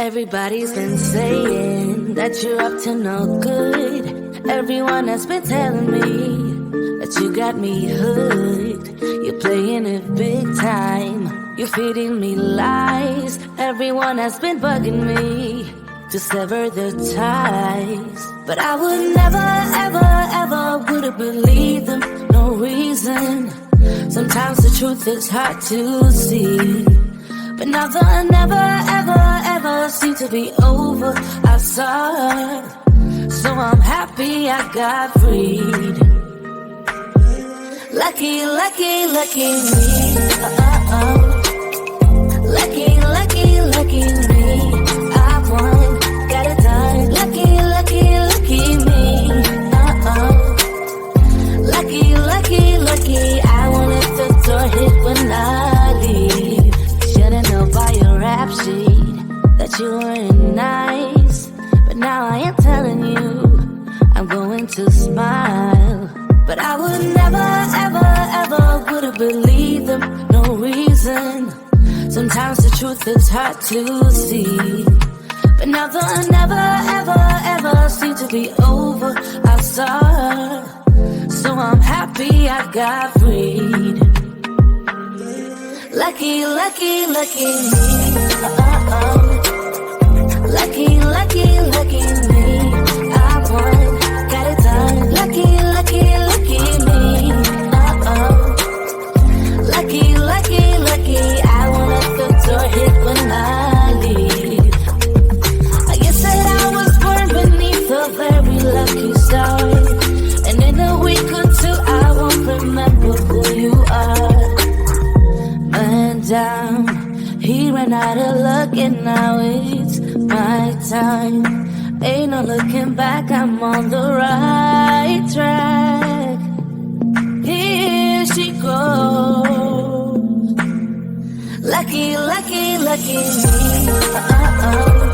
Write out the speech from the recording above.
Everybody's been saying that you're up to no good. Everyone has been telling me that you got me hooked. You're playing it big time. You're feeding me lies. Everyone has been bugging me to sever the ties. But I would never, ever, ever would have believed them. No reason. Sometimes the truth is hard to see. But now the never, ever, ever seem to be over. I saw it, so I'm happy I got freed. Lucky, lucky, lucky me. Lucky, lucky, lucky me. I won, got it done. Lucky, lucky, lucky me. Lucky, lucky, lucky. I won't let the door hit when I leave. Should've known by your rap sheet that you weren't nice. But now I am telling you, I'm going to smile. But I would never, ever, ever would have believed them. No reason. Sometimes the truth is hard to see. But now the never, ever, ever seem to be over. I saw her, so I'm happy I got freed. Lucky, lucky, lucky me. Lucky, lucky, lucky me. I won, got it done. Lucky, lucky, lucky me. Lucky, lucky, lucky. I won't let the door hit when I leave. I guess that I was born beneath a very lucky star. And in a week or two I won't remember who you are. Down, he ran out of luck and now it's my time. Ain't no looking back, I'm on the right track. Here she goes. Lucky, lucky, lucky me.